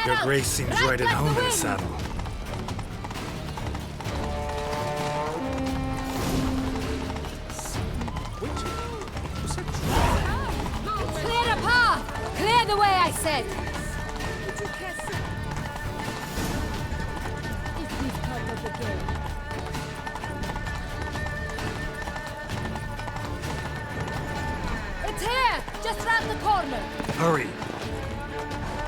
Your grace seems right at home in the saddle. Clear the path! Clear the way, I said! If we've part of the game. It's here! Just round the corner! Hurry!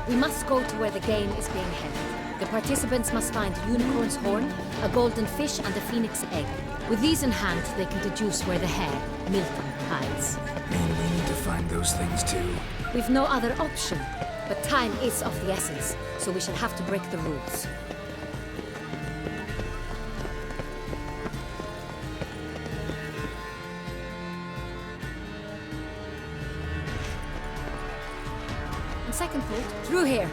We must go to where the game is being held. The participants must find a unicorn's horn, a golden fish, and a phoenix egg. With these in hand, they can deduce where the hare, Milton, hides. Mean we need to find those things too. We've no other option, but time is of the essence, so we shall have to break the rules. On second thought, through here.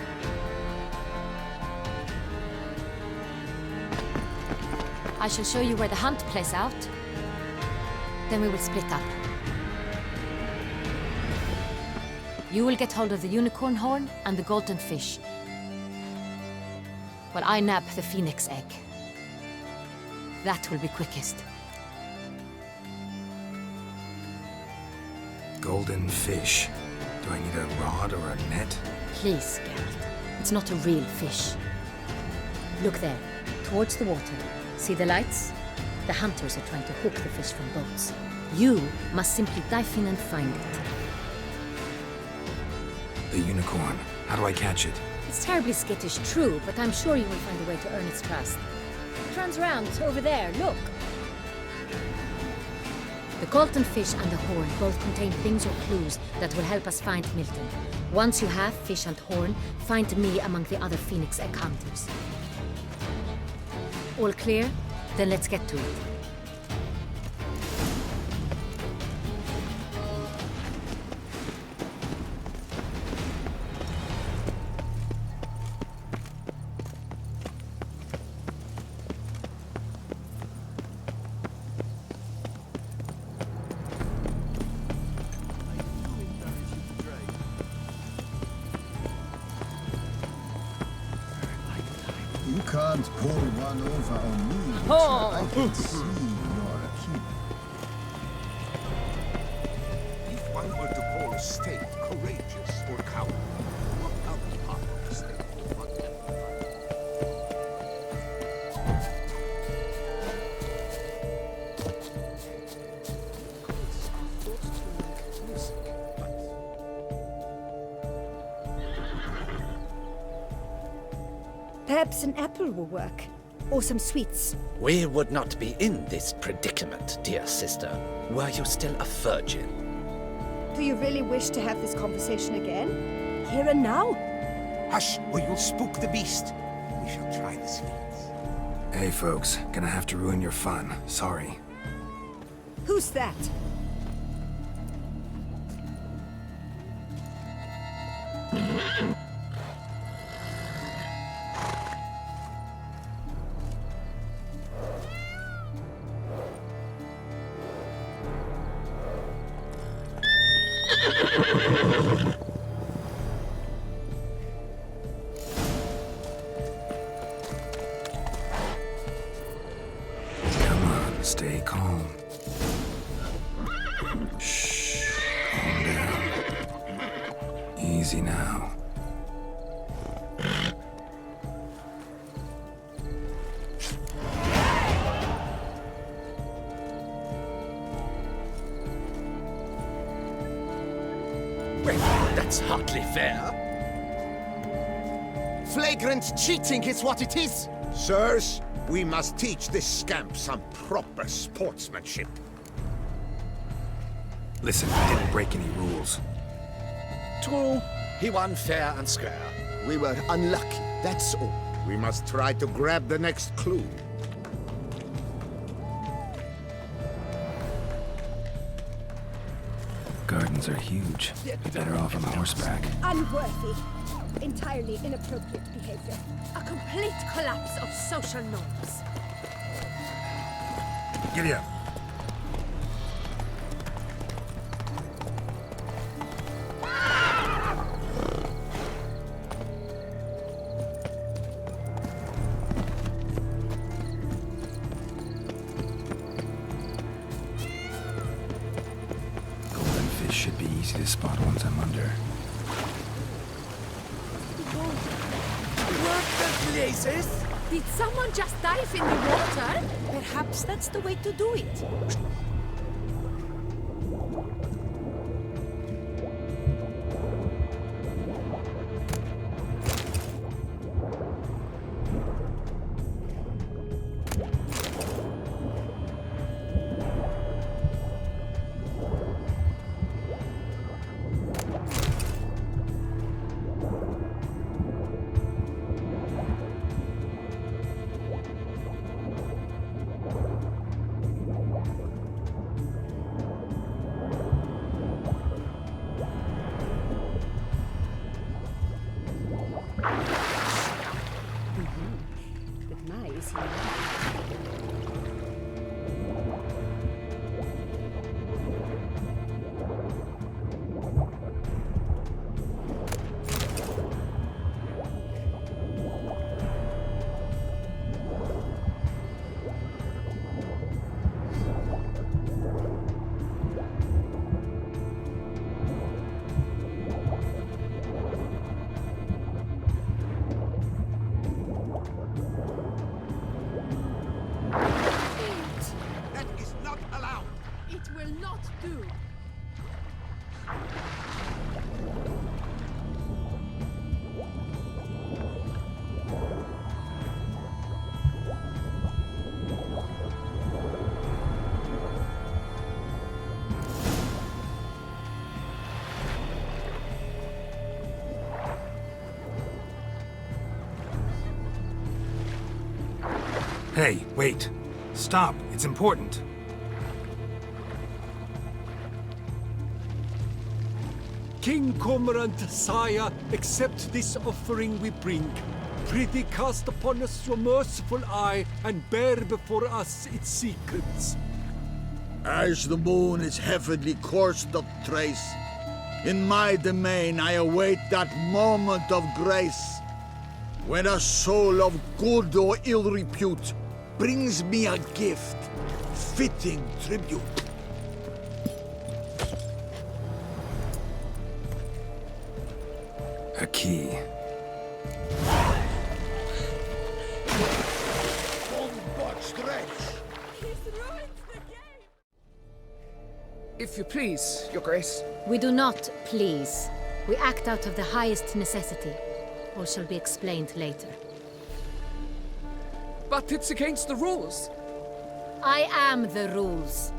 I shall show you where the hunt plays out. Then we will split up. You will get hold of the unicorn horn and the golden fish, while I nab the phoenix egg. That will be quickest. Golden fish. Do I need a rod or a net? Please, Geralt. It's not a real fish. Look there, towards the water. See the lights? The hunters are trying to hook the fish from boats. You must simply dive in and find it. The unicorn. How do I catch it? It's terribly skittish, true, but I'm sure you will find a way to earn its trust. It turns around, over there, look. The golden fish and the horn both contain things or clues that will help us find Milton. Once you have fish and horn, find me among the other phoenix egg hunters. All clear? Then let's get to it. You can't pull one over on me. Oh. I can see you're a keeper. If one were to call a state courageous or cowardly, what other part of the state would one Perhaps an apple will work. Or some sweets. We would not be in this predicament, dear sister, were you still a virgin. Do you really wish to have this conversation again? Here and now? Hush, or you'll spook the beast. We shall try the sweets. Hey folks, gonna have to ruin your fun. Sorry. Who's that? Come on, stay calm. Shh. Calm down. Easy now. Well, that's hardly fair. Flagrant cheating is what it is! Sirs, we must teach this scamp some proper sportsmanship. Listen, I didn't break any rules. True, he won fair and square. We were unlucky, that's all. We must try to grab the next clue. Gardens are huge. Be better off on horseback. Unworthy. Entirely inappropriate behavior. A complete collapse of social norms. Giddy up. this spot once I'm under. What the blazes? Did someone just dive in the water? Perhaps that's the way to do it. Nice. That is not allowed. It will not do. Hey, wait. Stop. It's important. King Cormorant, sire, accept this offering we bring. Prithee cast upon us your merciful eye, and bear before us its secrets. As the moon its heavenly course doth trace, in my domain I await that moment of grace, when a soul of good or ill repute brings me a gift, fitting tribute. A key. But stretch. If you please, Your Grace. We do not please. We act out of the highest necessity. All shall be explained later. But it's against the rules. I am the rules.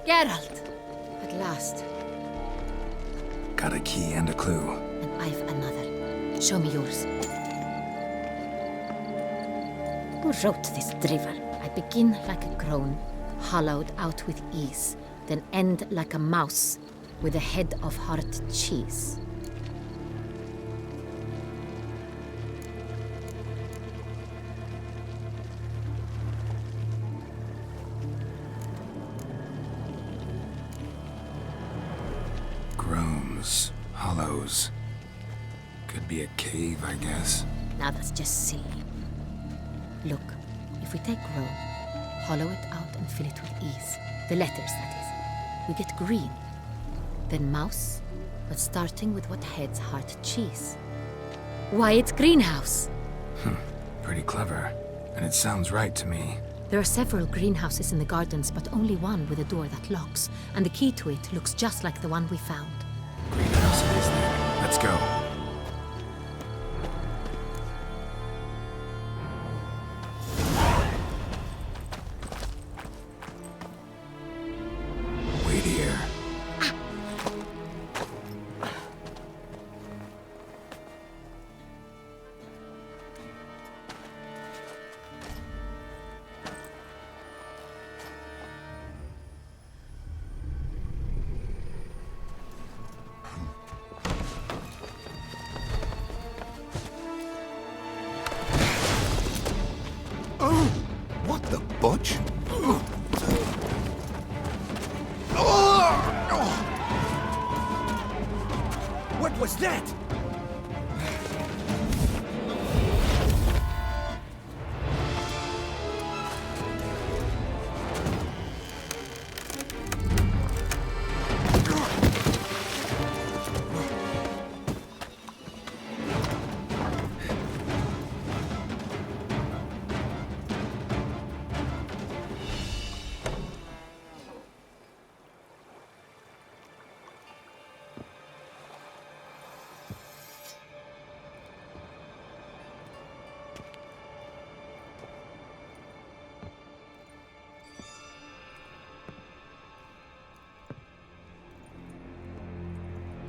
Geralt! At last. Got a key and a clue. And I've another. Show me yours. Who wrote this drivel? I begin like a crone, hollowed out with ease, then end like a mouse, with a head of hard cheese. Groans. Hollows. Could be a cave, I guess. Now that's just silly. Look, if we take Rome, hollow it out and fill it with ease, the letters, that is, we get green. Then mouse, but starting with what heads hard cheese. Why, it's greenhouse! Pretty clever. And it sounds right to me. There are several greenhouses in the gardens, but only one with a door that locks, and the key to it looks just like the one we found. Greenhouse it is then. Let's go. Wait here. What the butch? What was that?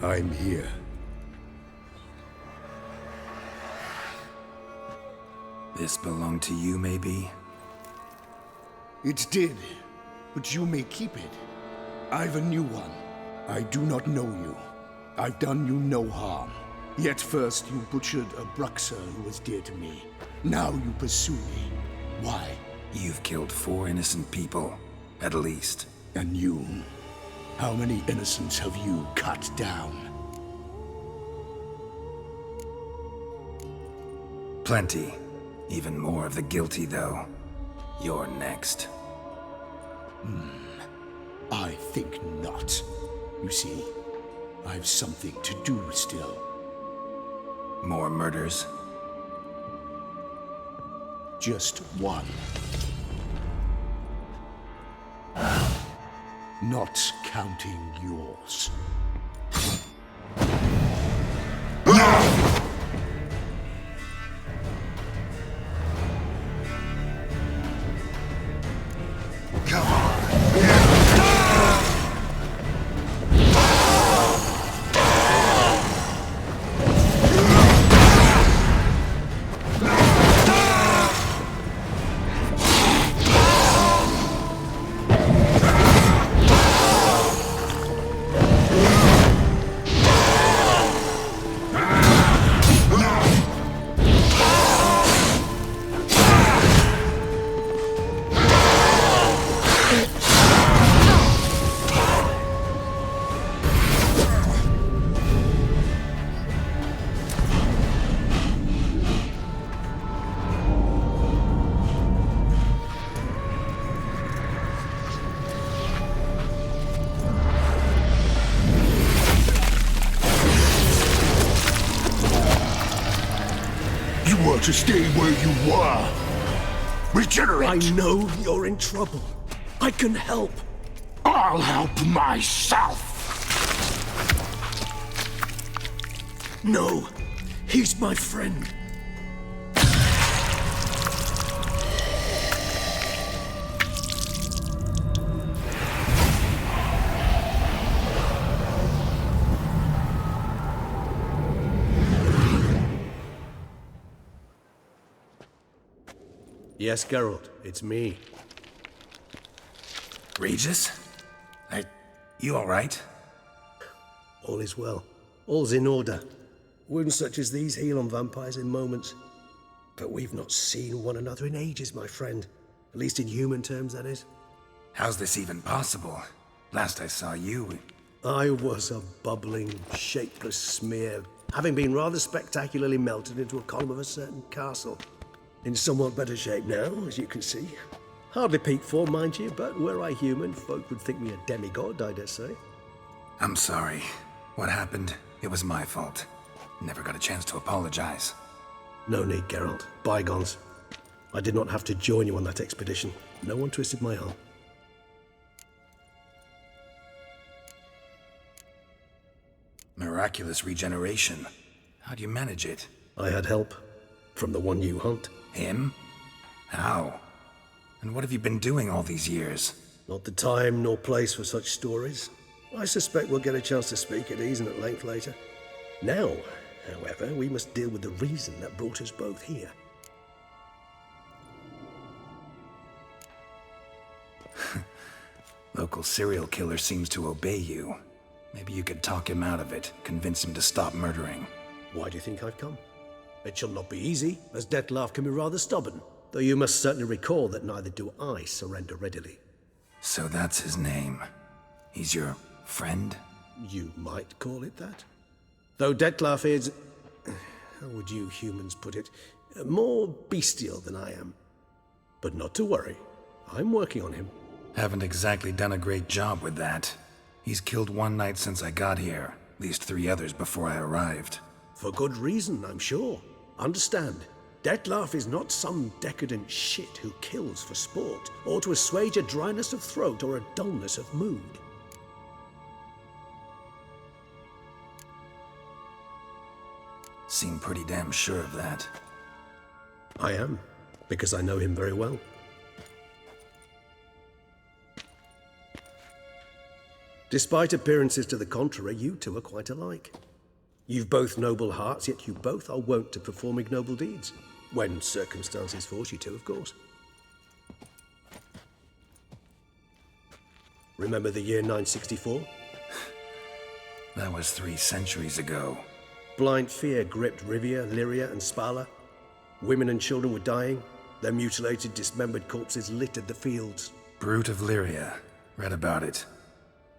I'm here. This belonged to you, maybe? It did, but you may keep it. I've a new one. I do not know you. I've done you no harm. Yet first you butchered a Bruxer who was dear to me. Now you pursue me. Why? You've killed 4 innocent people, at least. And you? How many innocents have you cut down? Plenty. Even more of the guilty, though. You're next. I think not. You see, I've something to do still. More murders? Just one. Not counting yours. To stay where you were. Regenerate! I know you're in trouble. I can help. I'll help myself! No, he's my friend. Yes, Geralt, it's me. Regis? You alright? All is well. All's in order. Wounds such as these heal on vampires in moments. But we've not seen one another in ages, my friend. At least in human terms, that is. How's this even possible? Last I saw you... I was a bubbling, shapeless smear, having been rather spectacularly melted into a column of a certain castle. In somewhat better shape now, as you can see. Hardly peak form, mind you, but were I human, folk would think me a demigod, I dare say. I'm sorry. What happened? It was my fault. Never got a chance to apologize. No need, Geralt. Bygones. I did not have to join you on that expedition. No one twisted my arm. Miraculous regeneration. How do you manage it? I had help. From the one you hunt. Him? How? And what have you been doing all these years? Not the time nor place for such stories. I suspect we'll get a chance to speak at ease and at length later. Now, however, we must deal with the reason that brought us both here. Local serial killer seems to obey you. Maybe you could talk him out of it, convince him to stop murdering. Why do you think I've come? It shall not be easy, as Dettlaff can be rather stubborn, though you must certainly recall that neither do I surrender readily. So that's his name. He's your friend? You might call it that. Though Dettlaff is, how would you humans put it, more bestial than I am. But not to worry, I'm working on him. Haven't exactly done a great job with that. He's killed one knight since I got here, at least 3 others before I arrived. For good reason, I'm sure. Understand, Dettlaff is not some decadent shit who kills for sport, or to assuage a dryness of throat or a dullness of mood. Seem pretty damn sure of that. I am, because I know him very well. Despite appearances to the contrary, you two are quite alike. You've both noble hearts, yet you both are wont to perform ignoble deeds. When circumstances force you to, of course. Remember the year 964? That was 3 centuries ago. Blind fear gripped Rivia, Lyria, and Spala. Women and children were dying. Their mutilated, dismembered corpses littered the fields. Brute of Lyria. Read about it.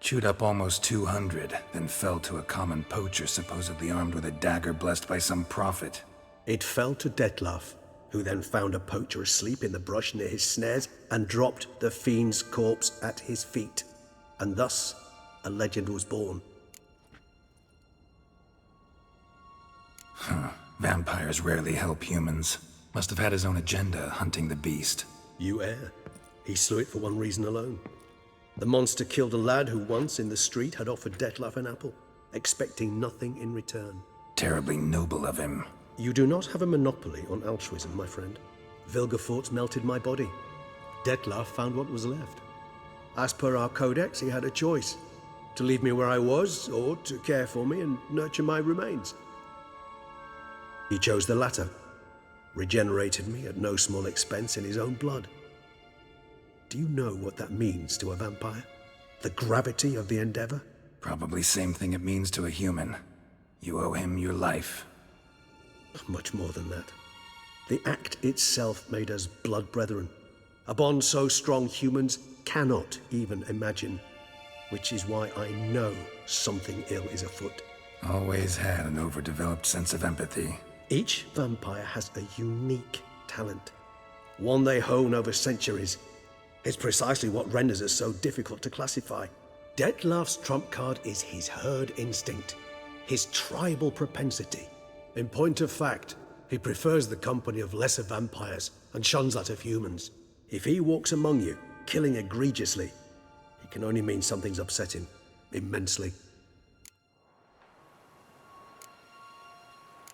Chewed up almost 200, then fell to a common poacher supposedly armed with a dagger blessed by some prophet. It fell to Dettlaff, who then found a poacher asleep in the brush near his snares and dropped the fiend's corpse at his feet. And thus, a legend was born. Vampires rarely help humans. Must have had his own agenda, hunting the beast. You err. He slew it for one reason alone. The monster killed a lad who once in the street had offered Dettlaff an apple, expecting nothing in return. Terribly noble of him. You do not have a monopoly on altruism, my friend. Vilgefortz melted my body. Dettlaff found what was left. As per our codex, he had a choice. To leave me where I was, or to care for me and nurture my remains. He chose the latter. Regenerated me at no small expense in his own blood. Do you know what that means to a vampire? The gravity of the endeavor? Probably same thing it means to a human. You owe him your life. Much more than that. The act itself made us blood brethren. A bond so strong humans cannot even imagine. Which is why I know something ill is afoot. Always had an overdeveloped sense of empathy. Each vampire has a unique talent. One they hone over centuries. It's precisely what renders us so difficult to classify. Dettlaff's trump card is his herd instinct, his tribal propensity. In point of fact, he prefers the company of lesser vampires and shuns that of humans. If he walks among you, killing egregiously, it can only mean something's upset him, immensely.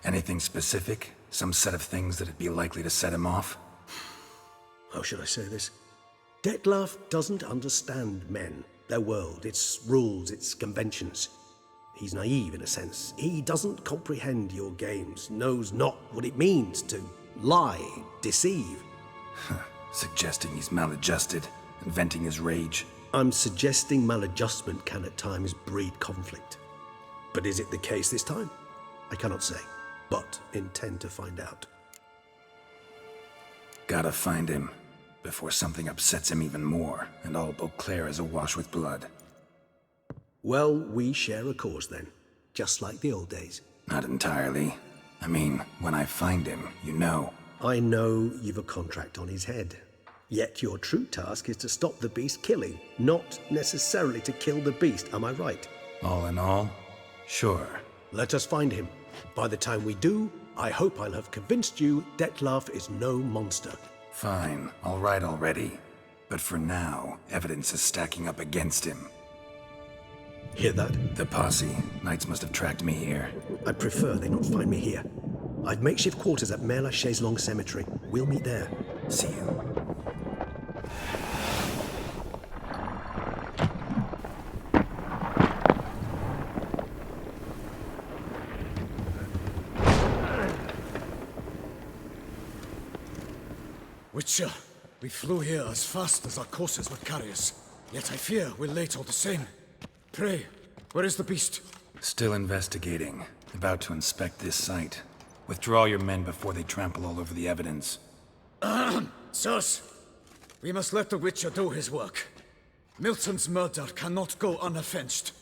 Anything specific? Some set of things that'd be likely to set him off? How should I say this? Dettlaff doesn't understand men, their world, its rules, its conventions. He's naive in a sense. He doesn't comprehend your games, knows not what it means to lie, deceive. Suggesting he's maladjusted, and venting his rage. I'm suggesting maladjustment can at times breed conflict. But is it the case this time? I cannot say, but intend to find out. Gotta find him, before something upsets him even more, and all Beauclair is awash with blood. Well, we share a cause then, just like the old days. Not entirely. I mean, when I find him, you know. I know you've a contract on his head. Yet your true task is to stop the beast killing, not necessarily to kill the beast, am I right? All in all, sure. Let us find him. By the time we do, I hope I'll have convinced you Dettlaff is no monster. Fine, all right already. But for now, evidence is stacking up against him. Hear that? The posse. Knights must have tracked me here. I prefer they not find me here. I've makeshift quarters at Mère la Chaise-Longue Cemetery. We'll meet there. See you. Witcher, we flew here as fast as our courses would carry us. Yet I fear we're late all the same. Pray, where is the beast? Still investigating. About to inspect this site. Withdraw your men before they trample all over the evidence. Sirs, we must let the Witcher do his work. Milton's murder cannot go unavenged.